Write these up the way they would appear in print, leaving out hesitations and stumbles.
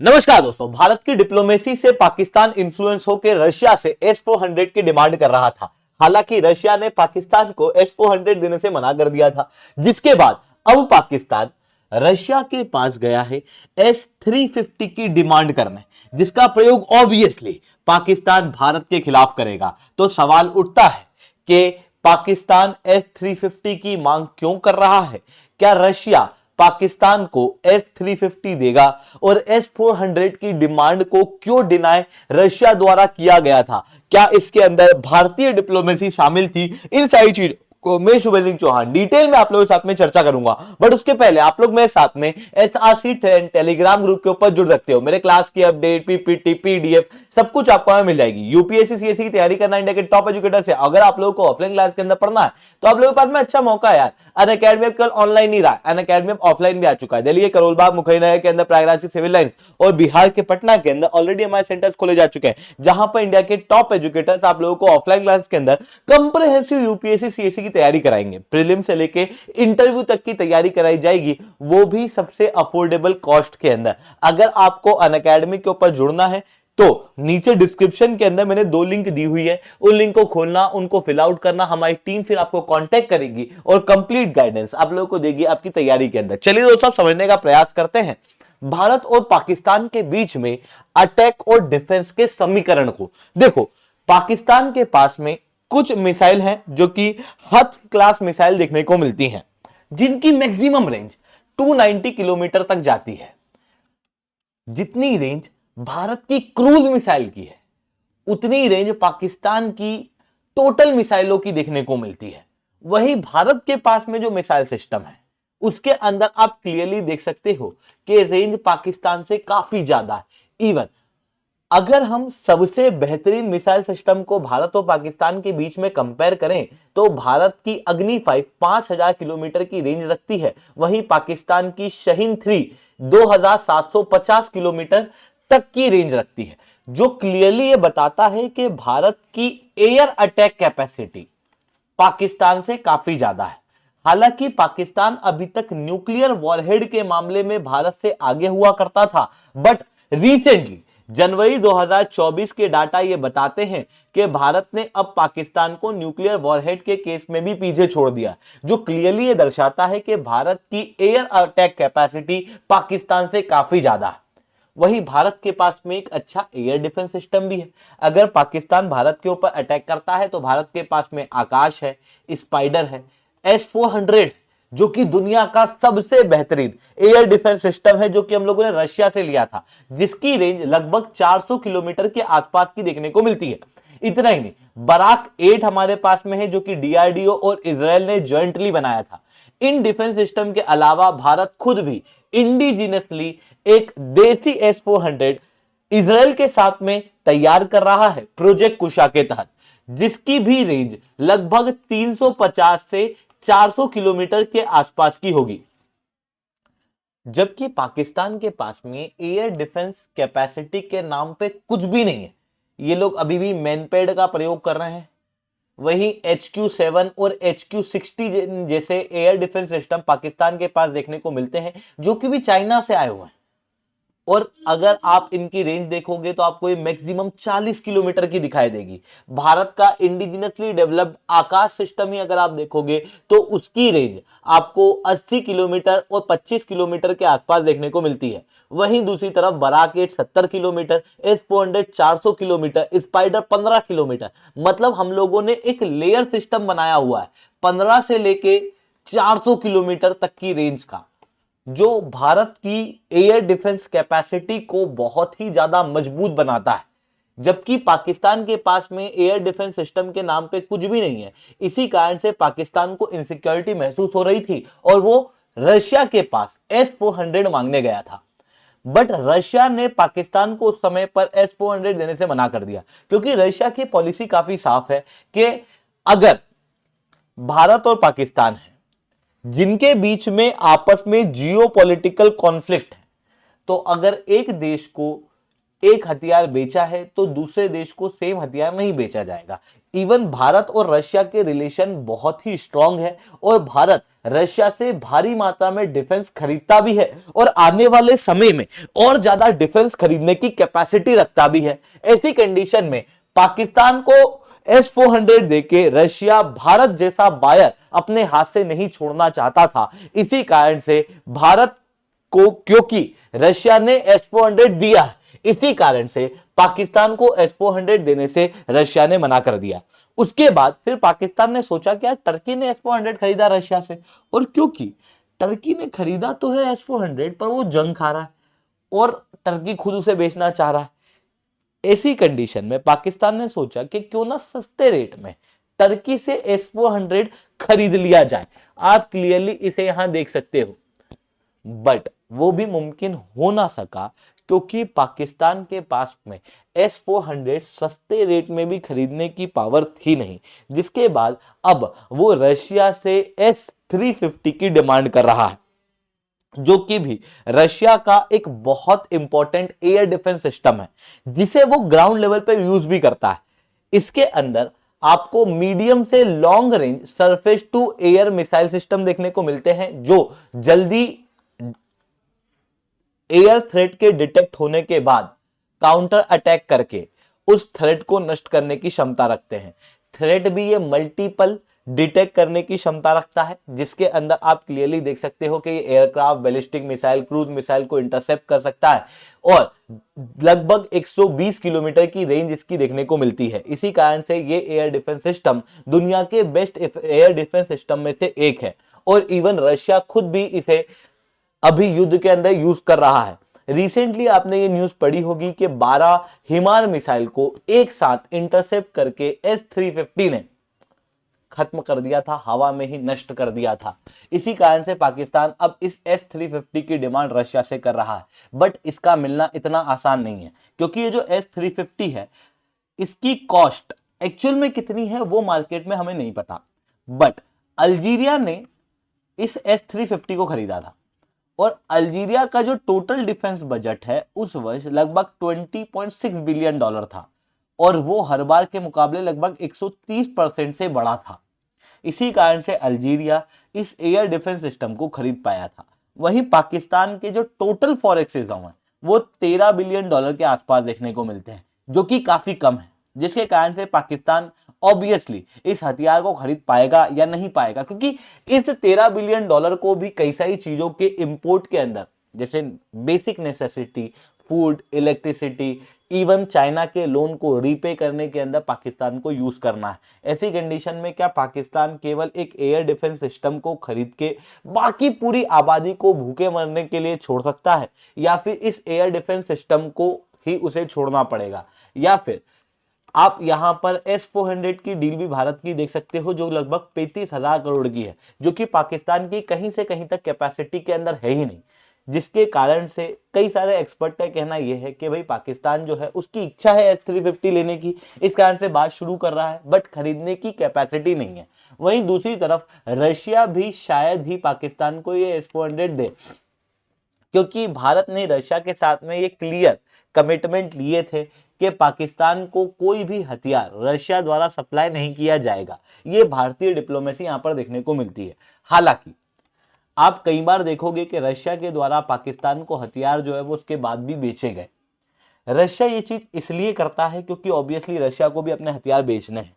नमस्कार दोस्तों, भारत की डिप्लोमेसी से पाकिस्तान इन्फ्लुएंस होकर रशिया से S-400 की डिमांड कर रहा था। हालांकि रशिया ने पाकिस्तान को S-400 देने से मना कर दिया था, जिसके बाद अब पाकिस्तान रशिया के पास गया है S-350 की डिमांड करने, जिसका प्रयोग ऑब्वियसली पाकिस्तान भारत के खिलाफ करेगा। तो सवाल उठता है कि पाकिस्तान S-350 की मांग क्यों कर रहा है? क्या रशिया पाकिस्तान को S-350 देगा? और S-400 की डिमांड को क्यों डिनाय रशिया द्वारा किया गया था? क्या इसके अंदर भारतीय डिप्लोमेसी शामिल थी? इन सारी चीजों को मैं शुभेंदु चौहान डिटेल में आप लोगों के साथ में चर्चा करूंगा। बट उसके पहले आप लोग मेरे साथ में SRC टेलीग्राम ग्रुप के ऊपर जुड़ सकते हो। मेरे क्लास की अपडेट, पीपीटी, पीडीएफ सब कुछ आपको मिल जाएगी। यूपीएससी सीएससी की तैयारी करना इंडिया के टॉप एजुकेटर से अगर आप लोगों को ऑफलाइन क्लास के अंदर पढ़ना है तो आप लोगों के पास में अच्छा मौका है यार। अनअकैडमी अब केवल ऑनलाइन नहीं रहा, अनअकैडमी अब ऑफलाइन भी आ चुका है। दिल्ली के करोलबाग, मुखैना के अंदर प्रयागराज की सिविल लाइंस और बिहार के पटना के अंदर ऑलरेडी हमारे सेंटर्स खोले जा चुके हैं, जहां पर इंडिया के टॉप एजुकेटर्स आप लोगों को ऑफलाइन क्लास के अंदर कंप्रिहेंसिव यूपीएससी सीएससी की तैयारी कराएंगे। प्रीलिम से लेके इंटरव्यू तक की तैयारी कराई जाएगी, वो भी सबसे अफोर्डेबल कॉस्ट के अंदर। अगर आपको अनअकैडमी के ऊपर जुड़ना है तो नीचे डिस्क्रिप्शन के अंदर मैंने 2 लिंक दी हुई है, उन लिंक को खोलना, उनको फिल आउट करना, हमारी टीम फिर आपको कांटेक्ट करेगी और कंप्लीट गाइडेंस आप लोगों को देगी आपकी तैयारी के अंदर। चलिए दोस्तों, समझने का प्रयास करते हैं भारत और पाकिस्तान के बीच में अटैक और डिफेंस के समीकरण को। देखो, पाकिस्तान के पास में कुछ मिसाइल हैं जो कि हथ क्लास मिसाइल देखने को मिलती हैं, जिनकी मैक्सिमम रेंज 290 किलोमीटर तक जाती है। जितनी रेंज भारत की क्रूज मिसाइल की है, उतनी रेंज पाकिस्तान की टोटल मिसाइलों की देखने को मिलती है। वही भारत के पास में जो मिसाइल सिस्टम है उसके अंदर आप क्लियरली देख सकते हो कि रेंज पाकिस्तान से काफी ज्यादा है। इवन अगर हम सबसे बेहतरीन मिसाइल सिस्टम को भारत और पाकिस्तान के बीच में कंपेयर करें तो भारत की अग्नि 5 5000 किलोमीटर की रेंज रखती है, वहीं पाकिस्तान की शहीन 3 2750 किलोमीटर तक की रेंज रखती है, जो क्लियरली ये बताता है कि भारत की एयर अटैक कैपेसिटी पाकिस्तान से काफी ज्यादा है। हालांकि पाकिस्तान अभी तक न्यूक्लियर वॉरहेड के मामले में भारत से आगे हुआ करता था, बट रिसेंटली जनवरी 2024 के डाटा ये बताते हैं कि भारत ने अब पाकिस्तान को न्यूक्लियर वॉरहेड के केस में भी पीछे छोड़ दिया, जो क्लियरली ये दर्शाता है कि भारत की एयर अटैक कैपेसिटी पाकिस्तान से काफी ज्यादा है। वही भारत के पास में एक अच्छा एयर डिफेंस सिस्टम भी है। अगर पाकिस्तान भारत के ऊपर अटैक करता है तो भारत के पास में आकाश है, स्पाइडर है, S-400 जो कि दुनिया का सबसे बेहतरीन एयर डिफेंस सिस्टम है, जो कि हम लोगों ने रशिया से लिया था, जिसकी रेंज लगभग 400 किलोमीटर के आसपास की देखने को मिलती है। इतना ही नहीं, बराक 8 हमारे पास में है, जो कि डीआरडीओ और इजराइल ने ज्वाइंटली बनाया था। इन डिफेंस सिस्टम के अलावा भारत खुद भी इंडिजिनसली एक देसी S-400 इजराइल के साथ में तैयार कर रहा है प्रोजेक्ट कुशा के तहत, जिसकी भी रेंज लगभग 350 से 400 किलोमीटर के आसपास की होगी। जबकि पाकिस्तान के पास में एयर डिफेंस कैपेसिटी के नाम पे कुछ भी नहीं है। ये लोग अभी भी मैनपेड का प्रयोग कर रहे हैं। वही HQ-7 और HQ-60 जैसे एयर डिफेंस सिस्टम पाकिस्तान के पास देखने को मिलते हैं, जो कि भी चाइना से आए हुए हैं। और अगर आप इनकी रेंज देखोगे तो आपको ये मैक्सिमम 40 किलोमीटर की दिखाई देगी। भारत का इंडिजिनसली डेवलप्ड आकाश सिस्टम ही अगर आप देखोगे तो उसकी रेंज आपको 80 किलोमीटर और 25 किलोमीटर के आसपास देखने को मिलती है। वहीं दूसरी तरफ Barak 8 70 kilometre, S-400 400 kilometre, spider 15 kilometre. मतलब हम लोगों ने एक लेयर सिस्टम बनाया हुआ है 15 से लेके 400 किलोमीटर तक की रेंज का, जो भारत की एयर डिफेंस कैपेसिटी को बहुत ही ज्यादा मजबूत बनाता है। जबकि पाकिस्तान के पास में एयर डिफेंस सिस्टम के नाम पे कुछ भी नहीं है। इसी कारण से पाकिस्तान को इनसिक्योरिटी महसूस हो रही थी और वो रशिया के पास S-400 मांगने गया था। बट रशिया ने पाकिस्तान को उस समय पर S-400 देने से मना कर दिया, क्योंकि रशिया की पॉलिसी काफी साफ है कि अगर भारत और पाकिस्तान है जिनके बीच में आपस में जियोपॉलिटिकल कॉन्फ्लिक्ट है, तो अगर एक देश को एक हथियार बेचा है तो दूसरे देश को सेम हथियार नहीं बेचा जाएगा। इवन भारत और रशिया के रिलेशन बहुत ही स्ट्रांग है और भारत रशिया से भारी मात्रा में डिफेंस खरीदता भी है और आने वाले समय में और ज्यादा डिफेंस खरीदने की कैपेसिटी रखता भी है। ऐसी कंडीशन में पाकिस्तान को S-400 देके रशिया भारत जैसा बायर अपने हाथ से नहीं छोड़ना चाहता था। इसी कारण से भारत को, क्योंकि रशिया ने S-400 दिया है, इसी कारण से पाकिस्तान को S-400 देने से रशिया ने मना कर दिया। उसके बाद फिर पाकिस्तान ने सोचा कि यार टर्की ने S-400 खरीदा रशिया से, और क्योंकि टर्की ने खरीदा तो है S-400 पर वो जंग खा रहा है और टर्की खुद उसे बेचना चाह रहा है। ऐसी कंडीशन में पाकिस्तान ने सोचा कि क्यों ना सस्ते रेट में टर्की से S-400 खरीद लिया जाए। आप क्लियरली इसे यहां देख सकते हो, बट वो भी मुमकिन हो ना सका क्योंकि पाकिस्तान के पास में S-400 सस्ते रेट में भी खरीदने की पावर थी नहीं, जिसके बाद अब वो रशिया से S-350 की डिमांड कर रहा है, जो कि भी रशिया का एक बहुत इंपॉर्टेंट एयर डिफेंस सिस्टम है जिसे वो ग्राउंड लेवल पर यूज भी करता है। इसके अंदर आपको मीडियम से long range surface to air missile system देखने को मिलते हैं जो जल्दी एयर थ्रेट के डिटेक्ट होने के बाद काउंटर अटैक करके उस थ्रेट को नष्ट करने की क्षमता रखते हैं। थ्रेट भी ये मल्टीपल डिटेक्ट करने की क्षमता रखता है, जिसके अंदर आप क्लियरली देख सकते हो कि ये aircraft, ballistic missile, cruise missile को इंटरसेप्ट कर सकता है और लगभग 120 किलोमीटर की रेंज इसकी देखने को मिलती है। इसी कारण से ये एयर डिफेंस सिस्टम दुनिया के बेस्ट एयर डिफेंस सिस्टम में से एक है और इवन रशिया खुद भी इसे अभी युद्ध के अंदर यूज कर रहा है। रिसेंटली आपने ये न्यूज पढ़ी होगी कि 12 हिमार मिसाइल को एक साथ इंटरसेप्ट करके S-350 ने खत्म कर दिया था, हवा में ही नष्ट कर दिया था। इसी कारण से पाकिस्तान अब इस S-350 की डिमांड रशिया से कर रहा है, बट इसका मिलना इतना आसान नहीं है क्योंकि ये जो S-350 है इसकी कॉस्ट एक्चुअल में कितनी है वो मार्केट में हमें नहीं पता, बट अल्जीरिया ने इस S-350 को खरीदा था और अल्जीरिया का जो टोटल डिफेंस बजट है उस वर्ष लगभग $20.6 बिलियन था और वो हर बार के मुकाबले लगभग 130% से बढ़ा था। इसी कारण से अल्जीरिया इस एयर डिफेंस सिस्टम को खरीद पाया था। वहीं पाकिस्तान के जो टोटल फॉरेक्स रिजर्व है वो $13 बिलियन के आसपास देखने को मिलते हैं, जो कि काफी कम है, जिसके कारण से पाकिस्तान ऑब्वियसली इस हथियार को खरीद पाएगा या नहीं पाएगा, क्योंकि इस $13 बिलियन को भी कई सारी चीजों के इंपोर्ट के अंदर, जैसे basic necessity, food, electricity, even China के लोन को रीपे करने के अंदर पाकिस्तान को यूज करना है। ऐसी कंडीशन में क्या पाकिस्तान केवल एक एयर डिफेंस सिस्टम को खरीद के बाकी पूरी आबादी को भूखे मरने के लिए छोड़ सकता है, या फिर इस एयर डिफेंस सिस्टम को ही उसे छोड़ना पड़ेगा, या फिर आप यहां पर S-400 की डील भी भारत की देख सकते हो जो लगभग 35,000 करोड़ की है, जो कि पाकिस्तान की कहीं से कहीं तक कैपेसिटी के अंदर है ही नहीं, जिसके कारण से कई सारे एक्सपर्ट का कहना यह है कि भाई पाकिस्तान जो है उसकी इच्छा है S-350 लेने की, इस कारण से बात शुरू कर रहा है, बट खरीदने की कैपेसिटी नहीं है। वहीं दूसरी तरफ रशिया भी शायद ही पाकिस्तान को ये S-400 दे, क्योंकि भारत ने रशिया के साथ में ये क्लियर कमिटमेंट लिए थे कि पाकिस्तान को कोई भी हथियार रशिया द्वारा सप्लाई नहीं किया जाएगा। ये भारतीय डिप्लोमेसी यहां पर देखने को मिलती है। हालांकि आप कई बार देखोगे कि रशिया के द्वारा पाकिस्तान को हथियार जो है वो उसके बाद भी बेचे गए। रशिया ये चीज इसलिए करता है क्योंकि ऑब्वियसली रशिया को भी अपने हथियार बेचने हैं,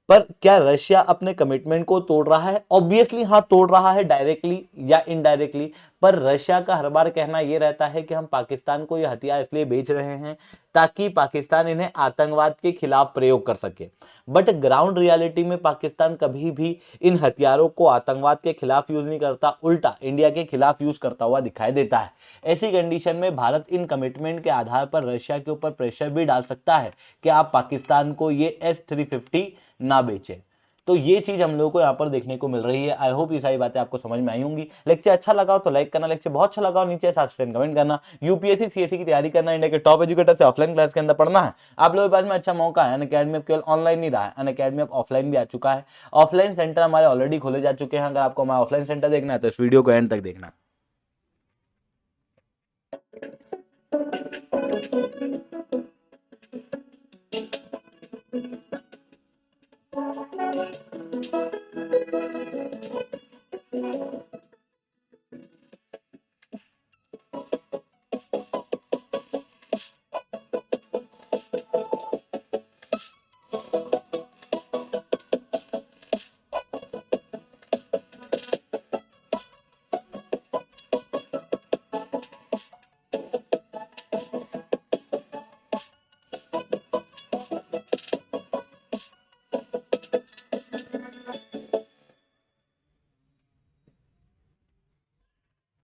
पर क्या रशिया अपने कमिटमेंट को तोड़ रहा है? ऑब्वियसली हाँ, तोड़ रहा है, डायरेक्टली या इनडायरेक्टली। पर रशिया का हर बार कहना यह रहता है कि हम पाकिस्तान को यह हथियार इसलिए बेच रहे हैं ताकि पाकिस्तान इन्हें आतंकवाद के खिलाफ प्रयोग कर सके। बट ग्राउंड रियलिटी में पाकिस्तान कभी भी इन हथियारों को आतंकवाद के खिलाफ यूज नहीं करता, उल्टा इंडिया के खिलाफ यूज करता हुआ दिखाई देता है। ऐसी कंडीशन में भारत इन कमिटमेंट के आधार पर रशिया के ऊपर प्रेशर भी डाल सकता है कि आप पाकिस्तान को ये S-350 ना बेचे। तो ये चीज हम लोगों को यहाँ पर देखने को मिल रही है। आई होप ये सारी बातें आपको समझ में आई होंगी। लेक्चर अच्छा लगा हो तो लाइक करना, लेक्चर बहुत अच्छा लगा हो नीचे कमेंट करना। यूपीएससी सीएससी की तैयारी करना, इंडिया के टॉप एजुकेटर से ऑफलाइन क्लास के अंदर पढ़ना है, आप लोगों के पास में अच्छा मौका है। अनअकैडमी केवल ऑनलाइन नहीं रहा है, अनअकैडमी अब ऑफलाइन भी आ चुका है। ऑफलाइन सेंटर हमारे ऑलरेडी खोले जा चुके हैं। अगर आपको हमारा ऑफलाइन सेंटर देखना है तो इस वीडियो को एंड तक देखना।